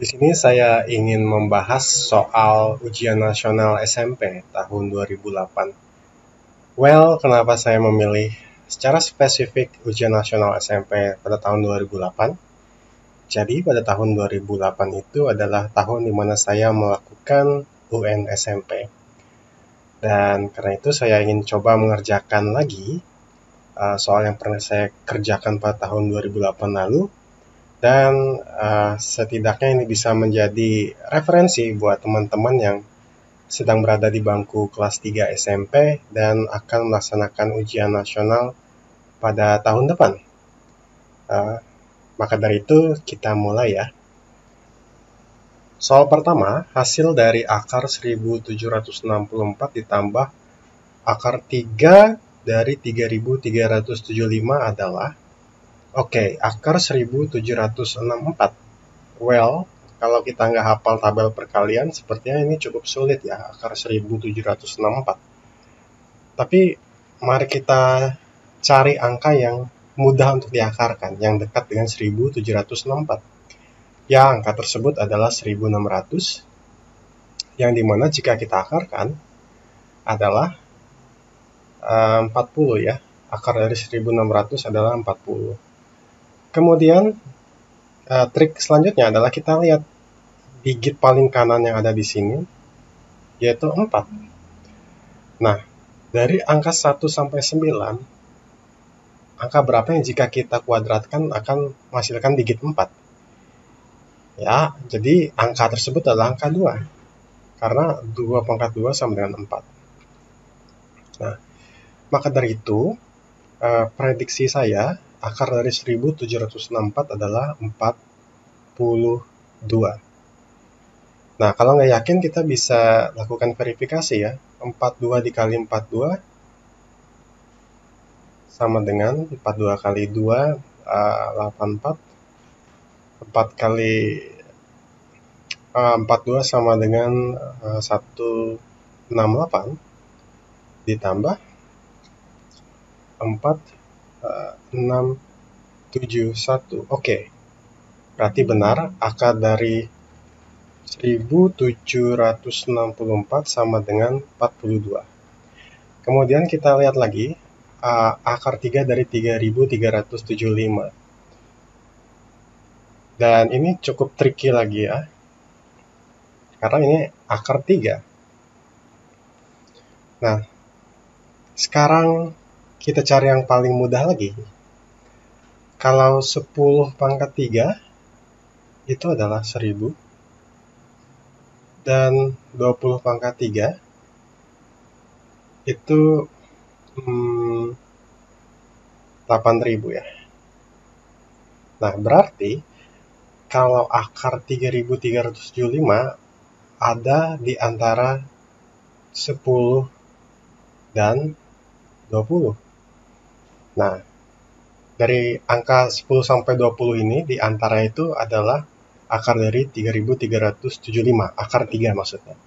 Di sini saya ingin membahas soal ujian nasional SMP tahun 2008. Kenapa saya memilih secara spesifik ujian nasional SMP pada tahun 2008? Jadi pada tahun 2008 itu adalah tahun di mana saya melakukan UN SMP. Dan karena itu saya ingin coba mengerjakan lagi soal yang pernah saya kerjakan pada tahun 2008 lalu. Dan setidaknya ini bisa menjadi referensi buat teman-teman yang sedang berada di bangku kelas 3 SMP dan akan melaksanakan ujian nasional pada tahun depan. Maka dari itu kita mulai ya. Soal pertama, hasil dari akar 1764 ditambah akar 3 dari 3375 adalah akar 1764. Kalau kita nggak hafal tabel perkalian, sepertinya ini cukup sulit ya, akar 1764. Tapi mari kita cari angka yang mudah untuk diakarkan, yang dekat dengan 1764. Ya, angka tersebut adalah 1600, yang dimana jika kita akarkan adalah 40 ya. Akar dari 1600 adalah 40. Kemudian trik selanjutnya adalah kita lihat digit paling kanan yang ada di sini, yaitu 4. Nah, dari angka 1 sampai 9, angka berapa yang jika kita kuadratkan akan menghasilkan digit 4? Ya, jadi angka tersebut adalah angka 2. Karena 2 pangkat 2 sama dengan 4. Nah, maka dari itu, prediksi saya, akar dari 1764 adalah 42. Nah, kalau nggak yakin kita bisa lakukan verifikasi ya. 42 dikali 42 sama dengan 42 kali 2, 84. 42 sama dengan 168 ditambah 4, 671. Berarti benar akar dari 1764 sama dengan 42. Kemudian kita lihat lagi akar 3 dari 3375. Dan ini cukup tricky lagi ya, karena ini akar 3. Nah, sekarang kita cari yang paling mudah lagi. Kalau 10 pangkat 3 itu adalah 1000. Dan 20 pangkat 3 itu 8000 ya. Nah, berarti kalau akar 3375 ada di antara 10 dan 20. Nah, dari angka 10 sampai 20 ini di antara itu adalah akar dari 3375, akar 3 maksudnya.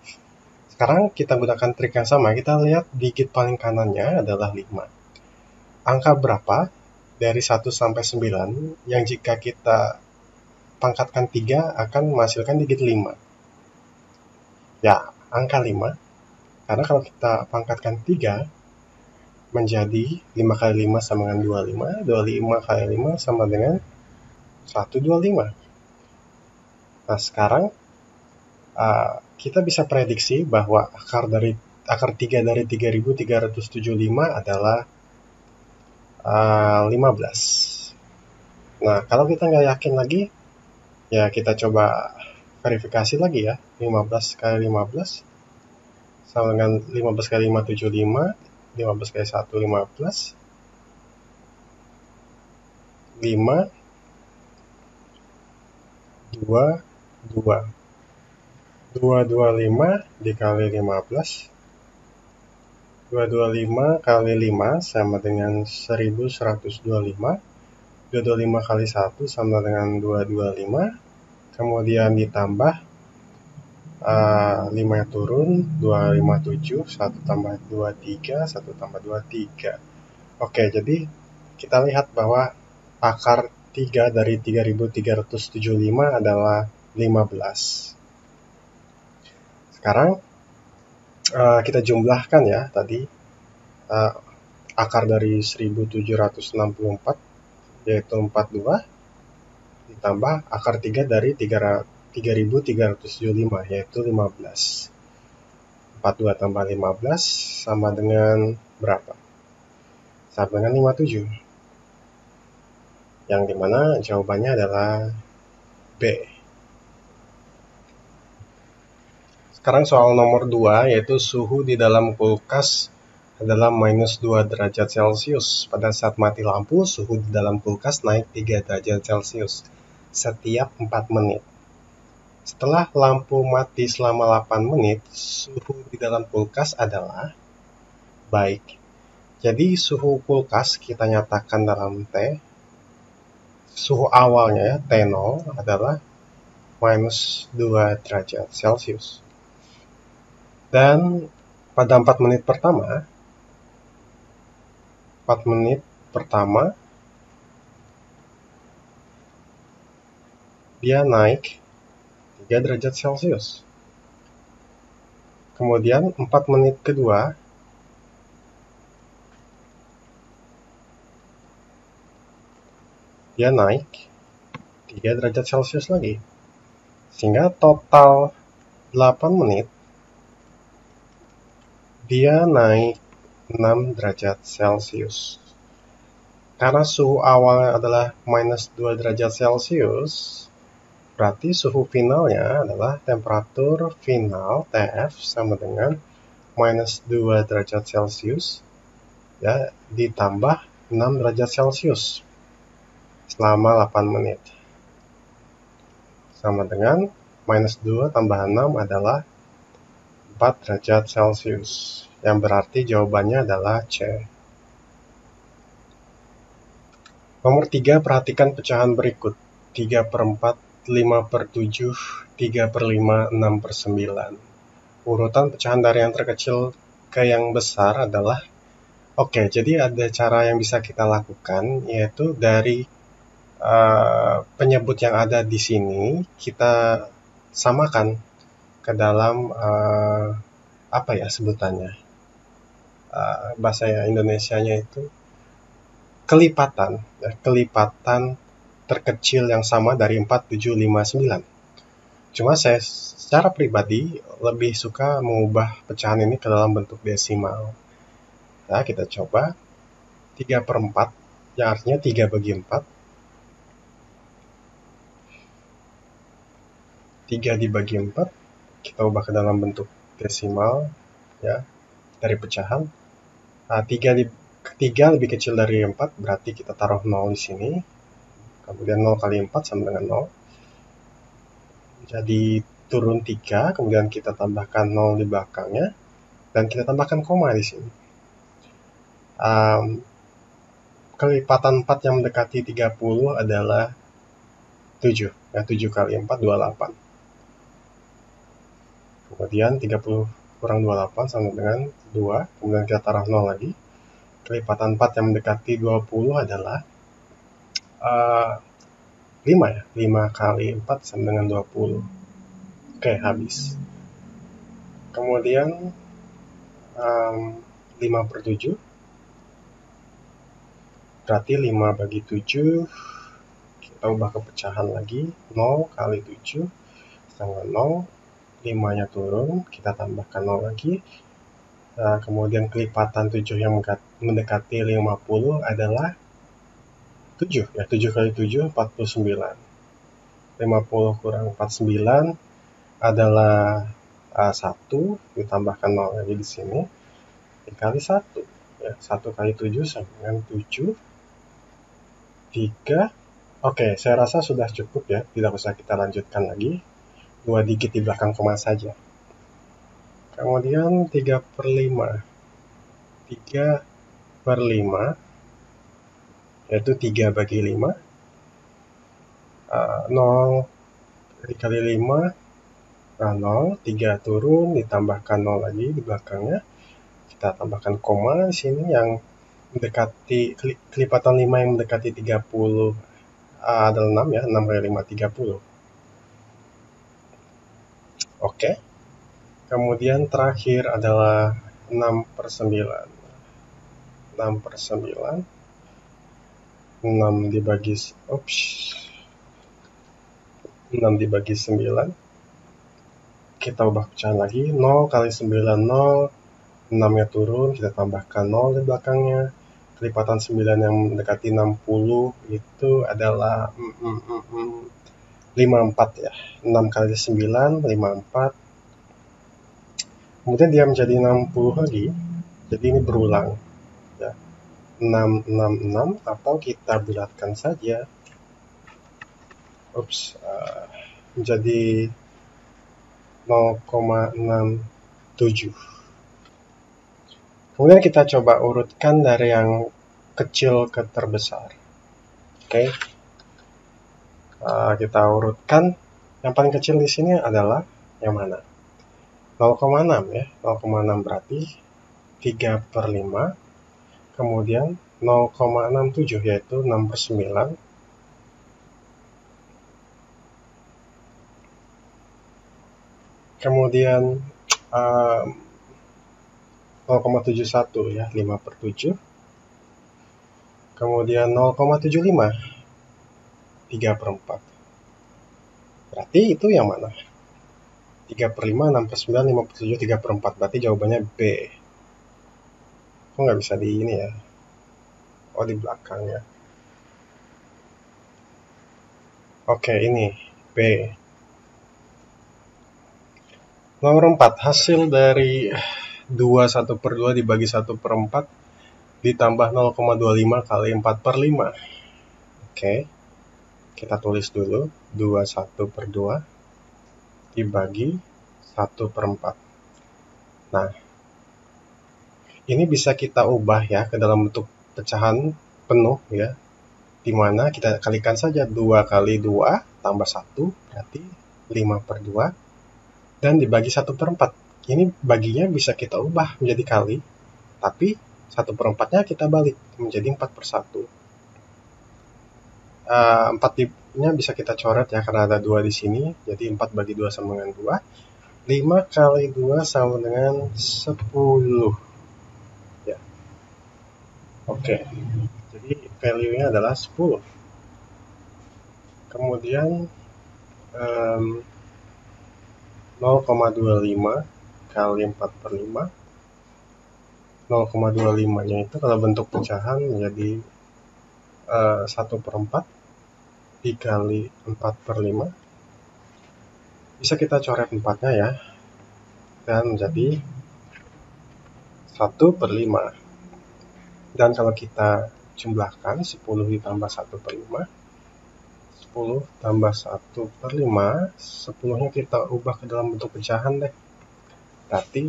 Sekarang kita gunakan trik yang sama, kita lihat digit paling kanannya adalah 5. Angka berapa dari 1 sampai 9 yang jika kita pangkatkan 3 akan menghasilkan digit 5? Ya, angka 5. Karena kalau kita pangkatkan 3 menjadi 5 kali 5 sama dengan 25. 25 kali 5 sama dengan 125. Nah, sekarang kita bisa prediksi bahwa akar 3 dari 3375 adalah 15. Nah, kalau kita nggak yakin lagi, ya kita coba verifikasi lagi ya. 15 kali 15 sama dengan 15 kali 5, 75. 15 kali 1, 15. 5, 2, 2. 225 dikali 15. 225 kali 5 sama dengan 1125. 225 kali 1 sama dengan 225. Kemudian ditambah 5 nya turun, 257, 1 tambah 23, 1 tambah 23. Jadi kita lihat bahwa akar 3 dari 3375 adalah 15. Sekarang kita jumlahkan ya tadi akar dari 1764 yaitu 42 ditambah akar 3 dari 3375 yaitu 15. 42 tambah 15 sama dengan berapa? Sama dengan 57. Yang dimana jawabannya adalah B. Sekarang soal nomor 2, yaitu suhu di dalam kulkas adalah minus 2 derajat Celcius. Pada saat mati lampu, suhu di dalam kulkas naik 3 derajat Celcius setiap 4 menit. Setelah lampu mati selama 8 menit, suhu di dalam kulkas adalah baik. Jadi suhu kulkas kita nyatakan dalam T. Suhu awalnya T0 adalah minus 2 derajat Celcius. Dan pada 4 menit pertama dia naik 3 derajat Celcius. Kemudian 4 menit kedua dia naik 3 derajat Celcius lagi. Sehingga total 8 menit dia naik 6 derajat Celcius. Karena suhu awalnya adalah minus 2 derajat Celcius, berarti suhu finalnya adalah temperatur final TF sama dengan minus 2 derajat Celcius ya, ditambah 6 derajat Celcius selama 8 menit. Sama dengan minus 2 tambah 6 adalah 4 derajat Celcius, yang berarti jawabannya adalah C. Nomor 3, perhatikan pecahan berikut. 3 per 4, 5 per 7, 3 per 5, 6 per 9. Urutan pecahan dari yang terkecil ke yang besar adalah jadi ada cara yang bisa kita lakukan, yaitu dari penyebut yang ada di sini kita samakan ke dalam sebutannya, bahasa Indonesianya itu kelipatan terkecil yang sama dari 4, 7, 5, 9. Cuma saya secara pribadi lebih suka mengubah pecahan ini ke dalam bentuk desimal. Nah, kita coba 3 per 4, yang artinya 3 bagi 4. 3 dibagi 4, kita ubah ke dalam bentuk desimal ya, dari pecahan. 3 lebih kecil dari 4, berarti kita taruh 0 di sini. Kemudian 0 kali 4 sama dengan 0. Jadi turun 3, kemudian kita tambahkan 0 di belakangnya, dan kita tambahkan koma di sini. Kelipatan 4 yang mendekati 30 adalah 7. 7 kali 4, 28. Kemudian 30 kurang 28 sama dengan 2. Kemudian kita taruh 0 lagi. Kelipatan 4 yang mendekati 20 adalah 5 ya. 5 kali 4 sama dengan 20. Oke, habis. Kemudian 5 per 7. Berarti 5 bagi 7. Kita ubah ke pecahan lagi. 0 kali 7 sama 0. 5-nya turun, kita tambahkan 0 lagi. Kemudian kelipatan 7 yang mendekati 50 adalah 7. 7 kali 7, 49. 50 kurang 49 adalah 1, ditambahkan 0 lagi di sini. Dikali 1. 1 kali 7 sama dengan 7. 3. Oke, saya rasa sudah cukup ya, tidak usah kita lanjutkan lagi. 2 digit di belakang koma saja. Kemudian 3 per 5. 3 per 5, yaitu 3 bagi 5. 0 dikali 5, 0. 3 turun, ditambahkan 0 lagi di belakangnya. Kita tambahkan koma di sini yang mendekati, kelipatan 5 yang mendekati 30 adalah 6 ya. 6 kali 5, 30. Oke. Kemudian terakhir adalah 6/9. 6/9. 6 dibagi 9. Kita ubah pecahan lagi. 0 kali 9, 0. 6-nya turun, kita tambahkan 0 di belakangnya. Kelipatan 9 yang mendekati 60 itu adalah 54 ya. 6 kali 9, 54. Kemudian dia menjadi 60 lagi. Jadi ini berulang. Ya. 666 atau kita bulatkan saja. Menjadi 0,67. Kemudian kita coba urutkan dari yang kecil ke terbesar. Oke. Kita urutkan. Yang paling kecil di sini adalah yang mana? 0,6 ya. 0,6 berarti 3/5. Kemudian 0,67 yaitu 6/9. Kemudian 0,71 ya, 5/7. Kemudian 0,75, 3/4. Berarti itu yang mana? 3/5, 6/9, 5/7, 3/4. Berarti jawabannya B. Kok nggak bisa di ini ya? Oh, di belakang ya. Oke, ini B. Nomor 4, hasil dari 1/2 dibagi 1/4 ditambah 0,25 kali 4/5. Oke, kita tulis dulu 21/2 dibagi 1/4. Nah, ini bisa kita ubah ya ke dalam bentuk pecahan penuh ya, dimana kita kalikan saja 2 kali 2 tambah 1 berarti 5/2 dan dibagi 1/4. Ini baginya bisa kita ubah menjadi kali, tapi 1/4-nya kita balik menjadi 4/1. 4-nya bisa kita coret ya karena ada 2 di sini, jadi 4 bagi 2 sama dengan 2. 5 kali 2 sama dengan 10 ya. Oke, jadi value-nya adalah 10. Kemudian 0,25 kali 4/5. 0,25-nya itu kalau bentuk pecahan menjadi 1/4 dikali 4/5. Bisa kita coret 4-nya ya, dan menjadi 1/5. Dan kalau kita jumlahkan 10 ditambah 1/5, 10 tambah 1/5, 10-nya kita ubah ke dalam bentuk pecahan deh. Berarti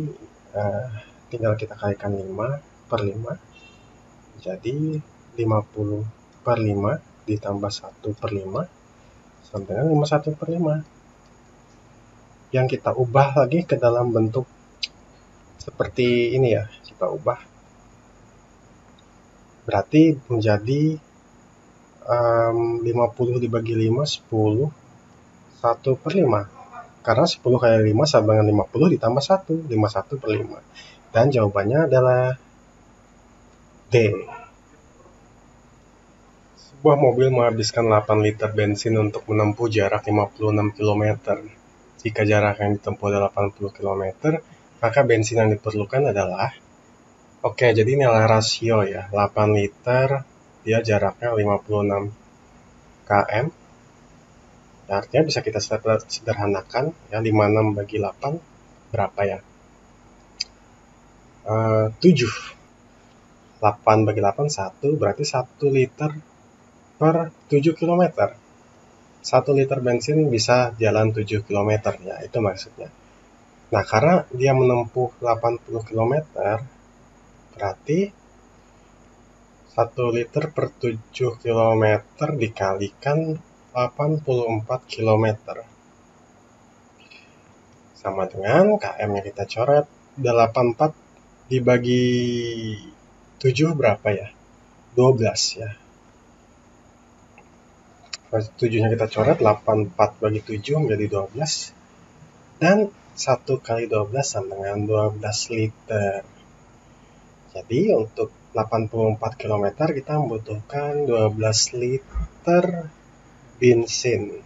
tinggal kita kalikan 5/5, jadi 50/5 ditambah 1/5 sama dengan 51/5. Yang kita ubah lagi ke dalam bentuk seperti ini ya, kita ubah. Berarti menjadi 50 dibagi 5, 10, 1/5. Karena 10 kali 5 sama dengan 50 ditambah 1, 51/5. Dan jawabannya adalah D. Sebuah mobil menghabiskan 8 liter bensin untuk menempuh jarak 56 km. Jika jarak yang ditempuh adalah 80 km, maka bensin yang diperlukan adalah, oke, jadi ini adalah rasio ya, 8 liter, dia jaraknya 56 km. Artinya bisa kita sederhanakan ya, 56 bagi 8 berapa ya? 7. 8 bagi 8 1, berarti 1 liter per 7 km. 1 liter bensin bisa jalan 7 km ya, itu maksudnya. Nah, karena dia menempuh 80 km, berarti 1 liter per 7 km dikalikan 84 km. Sama dengan km yang kita coret, 84 dibagi 7 berapa ya? 12 ya. 7-nya kita coret, 84 bagi 7 menjadi 12. Dan 1 kali 12 sama dengan 12 liter. Jadi untuk 84 km kita membutuhkan 12 liter bensin.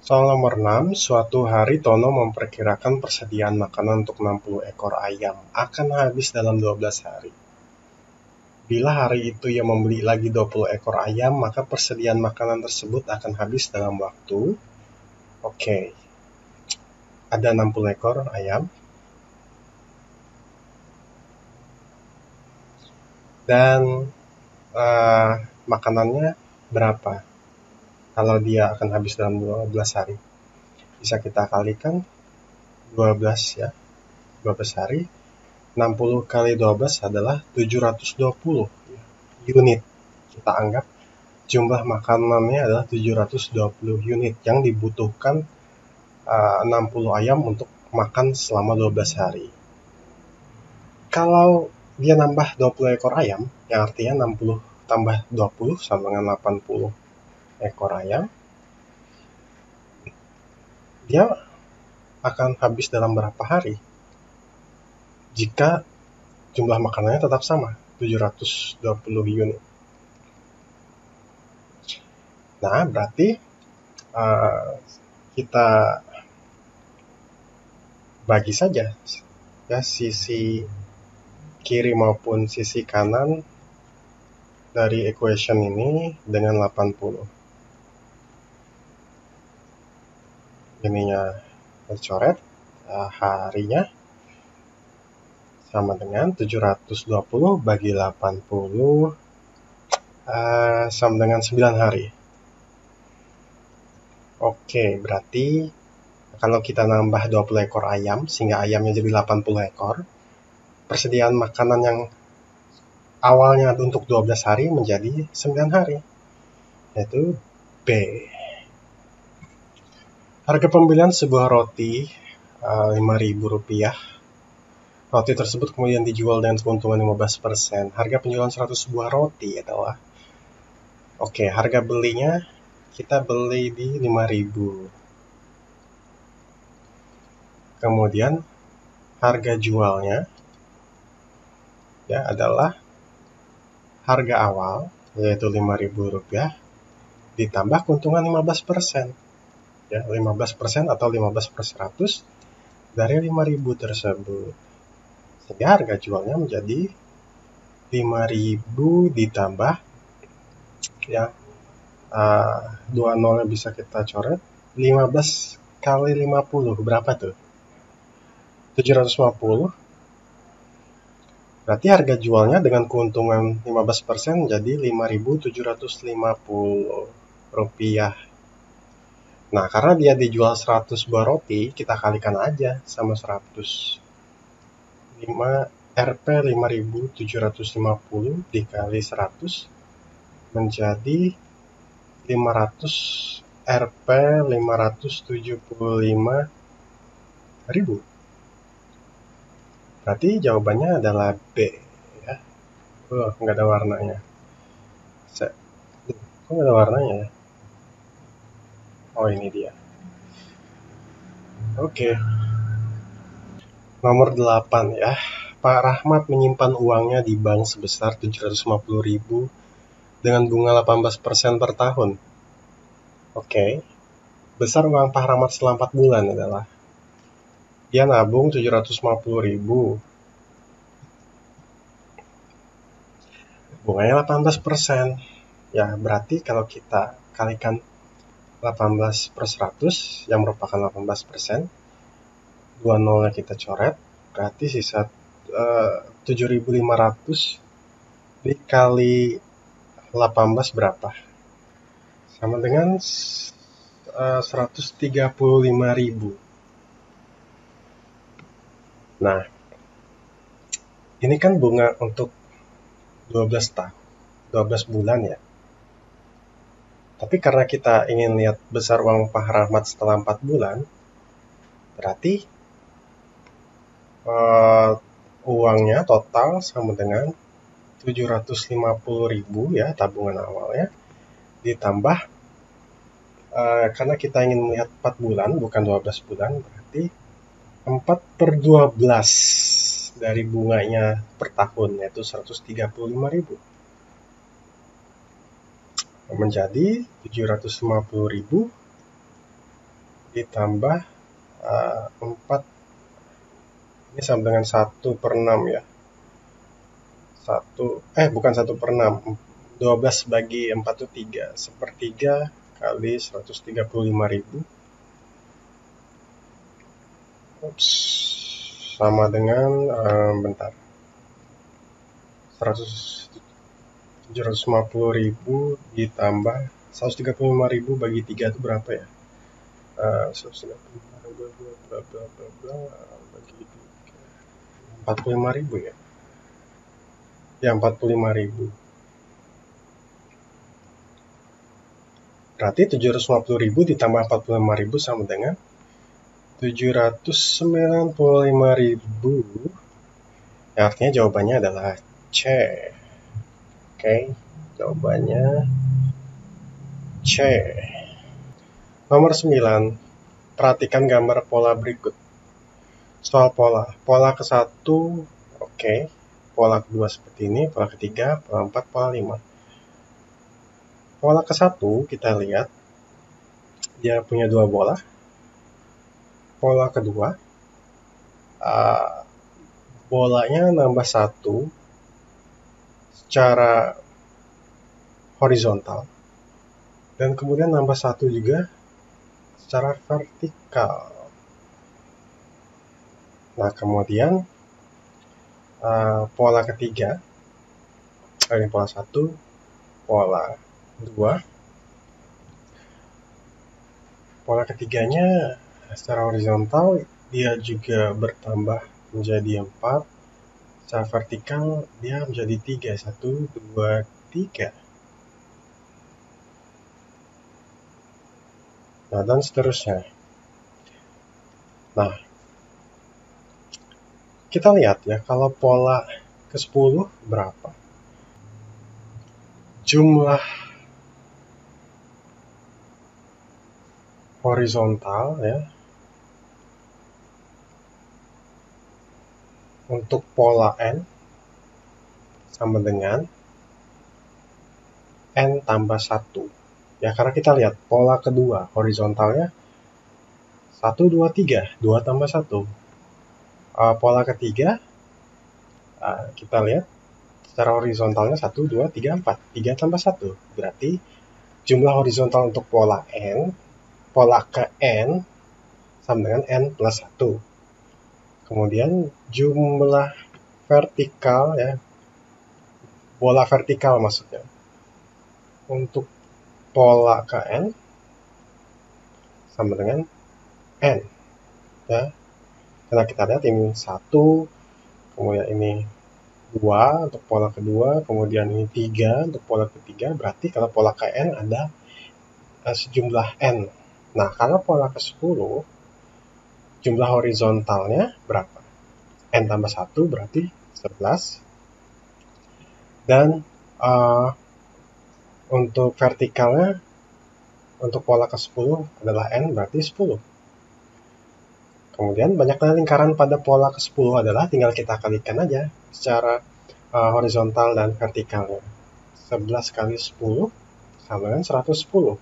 Soal nomor 6, suatu hari Tono memperkirakan persediaan makanan untuk 60 ekor ayam akan habis dalam 12 hari. Bila hari itu ia membeli lagi 20 ekor ayam, maka persediaan makanan tersebut akan habis dalam waktu. Oke, ada 60 ekor ayam. Dan makanannya berapa? Kalau dia akan habis dalam 12 hari. Bisa kita kalikan 12 ya. 12 hari. 60 kali 12 adalah 720 unit. Kita anggap jumlah makanannya adalah 720 unit yang dibutuhkan 60 ayam untuk makan selama 12 hari. Kalau dia nambah 20 ekor ayam, yang artinya 60 tambah 20 sama dengan 80 ekor ayam, dia akan habis dalam berapa hari? Jika jumlah makanannya tetap sama, 720 unit. Nah, berarti kita bagi saja ya sisi kiri maupun sisi kanan dari equation ini dengan 80. Ininya tercoret, harinya sama dengan 720 bagi 80 sama dengan 9 hari. Oke, berarti kalau kita nambah 20 ekor ayam sehingga ayamnya jadi 80 ekor, persediaan makanan yang awalnya untuk 12 hari menjadi 9 hari, yaitu B. Harga pembelian sebuah roti Rp5.000. Roti tersebut kemudian dijual dengan keuntungan 15%. Harga penjualan 100 buah roti adalah, harga belinya kita beli di 5.000. Kemudian harga jualnya ya adalah harga awal yaitu Rp5.000 ditambah keuntungan 15%. Ya, 15% atau 15/100 dari 5.000 tersebut. Sehingga harga jualnya menjadi 5.000 ditambah ya 2 nolnya bisa kita coret, 15 kali 50 berapa tuh? 750. Berarti harga jualnya dengan keuntungan 15% jadi Rp5.750. Nah, karena dia dijual 100 buah roti, kita kalikan aja sama 100. 5 Rp 5.750 dikali 100 menjadi 500 Rp 575.000. Berarti jawabannya adalah B ya. Nggak ada warnanya. Kok nggak ada warnanya ya? Oh, ini dia. Oke. Nomor 8 ya. Pak Rahmat menyimpan uangnya di bank sebesar 750.000 dengan bunga 18% per tahun. Oke. Besar uang Pak Rahmat selama 4 bulan adalah dia nabung 750.000. Bunganya 18%. Ya, berarti kalau kita kalikan 18/100 yang merupakan 18%, 2 nolnya kita coret, berarti sisa 7.500 dikali 18 berapa? Sama dengan 135.000. Nah, ini kan bunga untuk 12 bulan ya. Tapi karena kita ingin lihat besar uang Pak Rahmat setelah 4 bulan, berarti uangnya total sama dengan 750.000 ya tabungan awalnya, ditambah karena kita ingin melihat 4 bulan, bukan 12 bulan, berarti 4/12 dari bunganya per tahun, yaitu 135.000. Menjadi 750.000 ditambah 4, ini sama dengan 1/6 ya. Bukan 1/6, 12 bagi 4 itu 3, 1/3 kali 135.000 sama dengan bentar, 750.000 ditambah 135.000 bagi 3 itu berapa ya? 135.000 bagi 3, 45.000 ya? Ya, 45.000. Berarti 750.000 ditambah 45.000 sama dengan 795.000. Yang artinya jawabannya adalah C. Oke, jawabannya C. Nomor 9. Perhatikan gambar pola berikut. Soal pola. Pola ke-1, oke. Pola kedua seperti ini, pola ketiga, pola 4, pola 5. Pola ke-1 kita lihat dia punya 2 bola. Pola kedua, bolanya nambah 1 secara horizontal dan kemudian nambah 1 juga secara vertikal. Nah, kemudian pola ketiga, ini pola 1, pola 2. Pola ketiganya secara horizontal dia juga bertambah menjadi 4. Secara vertikal dia menjadi 3, 1, 2, 3. Nah, dan seterusnya. Nah, kita lihat ya, kalau pola ke-10 berapa? Jumlah horizontal ya untuk pola N sama dengan N tambah 1. Ya, karena kita lihat pola kedua horizontalnya 1, 2, 3, 2 tambah 1. Pola ketiga kita lihat secara horizontalnya 1, 2, 3, 4. 3 tambah 1. Berarti jumlah horizontal untuk pola N, pola ke N sama dengan N plus 1. Kemudian jumlah vertikal ya, bola vertikal maksudnya, untuk pola ke N sama dengan N ya. Karena kita lihat ini 1, kemudian ini 2 untuk pola kedua, kemudian ini 3 untuk pola ketiga. Berarti kalau pola ke N ada sejumlah N. Nah, kalau pola ke-10 jumlah horizontalnya berapa? N tambah 1 berarti 11. Dan untuk vertikalnya untuk pola ke-10 adalah N berarti 10. Kemudian banyaknya lingkaran pada pola ke-10 adalah tinggal kita kalikan aja secara horizontal dan vertikalnya. 11 kali 10 sama dengan 110.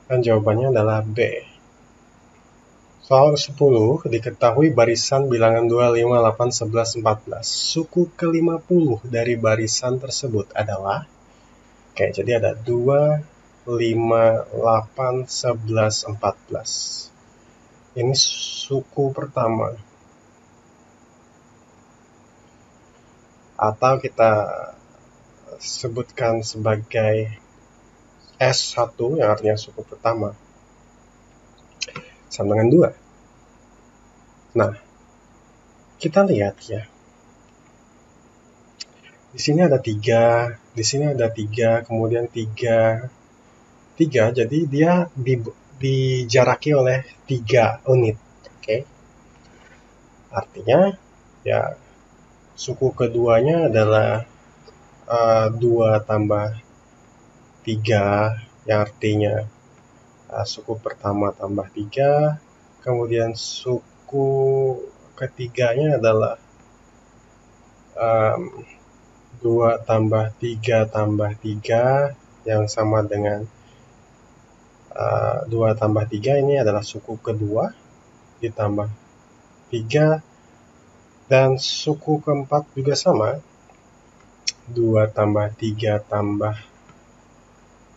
Dan jawabannya adalah B. Soal 10, diketahui barisan bilangan 2, 5, 8, 11, 14. Suku ke-50 dari barisan tersebut adalah, oke, jadi ada 2, 5, 8, 11, 14. Ini suku pertama. Atau kita sebutkan sebagai S1 yang artinya suku pertama. Sama dengan 2. Nah, kita lihat ya. Di sini ada 3, di sini ada 3, kemudian 3. 3, jadi dia dijaraki oleh 3 unit. Oke. Artinya ya suku keduanya adalah 2 tambah 3 yang artinya suku pertama tambah 3, kemudian suku ketiganya adalah 2 tambah 3 tambah 3 yang sama dengan 2 tambah 3 ini adalah suku kedua ditambah 3, dan suku keempat juga sama, 2 tambah 3 tambah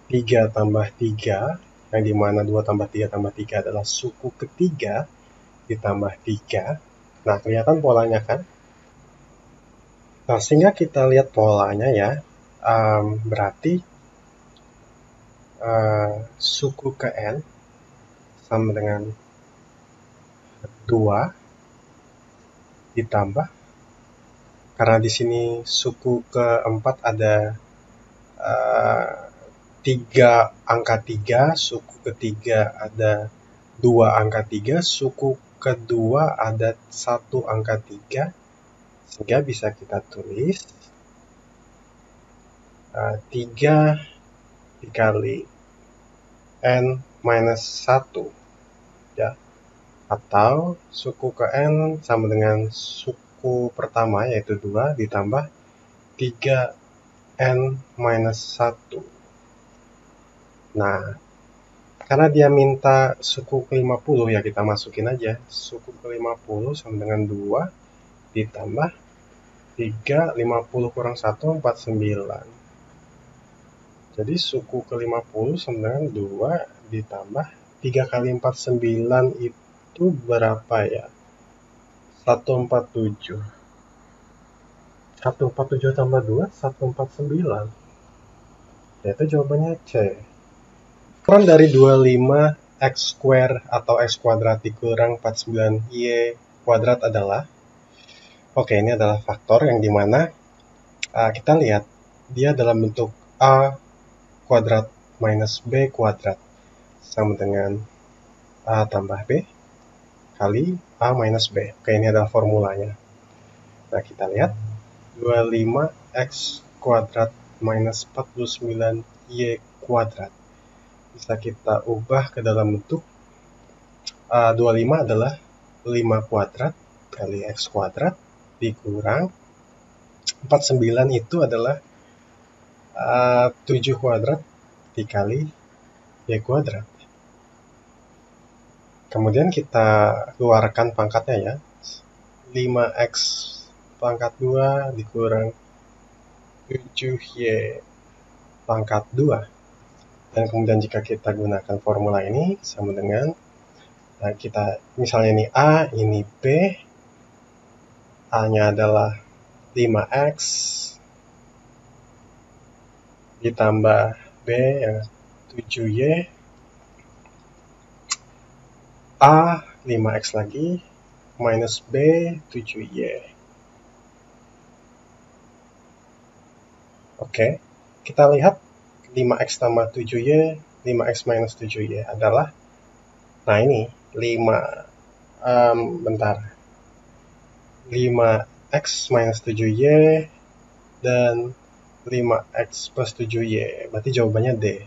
3 tambah 3, yang dimana 2 tambah 3 tambah 3 adalah suku ketiga ditambah 3. Nah, kelihatan polanya kan? Nah, sehingga kita lihat polanya ya, berarti suku ke N sama dengan 2 ditambah, karena di sini suku keempat ada 3 angka 3, suku ketiga ada 2 angka 3, suku kedua ada 1 angka 3, sehingga bisa kita tulis 3 dikali N minus 1 ya, atau suku ke N sama dengan suku pertama yaitu 2 ditambah 3 N minus 1. Nah, karena dia minta suku ke-50 ya kita masukin aja suku ke-50 sama dengan 2 ditambah 3, 50 kurang 1, 49. Jadi suku ke-50 sama dengan 2 ditambah 3 kali 49 itu berapa ya? 147. 147 tambah 2, 149. Yaitu jawabannya C. Kurang dari 25 X square atau X kuadrat dikurang 49 Y kuadrat adalah, oke, ini adalah faktor yang dimana kita lihat dia dalam bentuk A kuadrat minus B kuadrat sama dengan A tambah B kali A minus B. Oke, ini adalah formulanya. Nah, kita lihat 25 X kuadrat minus 49 Y kuadrat bisa kita ubah ke dalam bentuk 25 adalah 5 kuadrat kali X kuadrat dikurang 49 itu adalah 7 kuadrat dikali Y kuadrat. Kemudian kita keluarkan pangkatnya ya, 5X pangkat 2 dikurang 7Y pangkat 2. Dan kemudian jika kita gunakan formula ini sama dengan kita misalnya ini A, ini B, A-nya adalah 5X ditambah B yang 7Y, A 5X lagi minus B 7Y. Oke, kita lihat 5X tambah 7Y, 5X minus 7Y adalah, nah ini 5X minus 7Y dan 5X plus 7Y, berarti jawabannya D.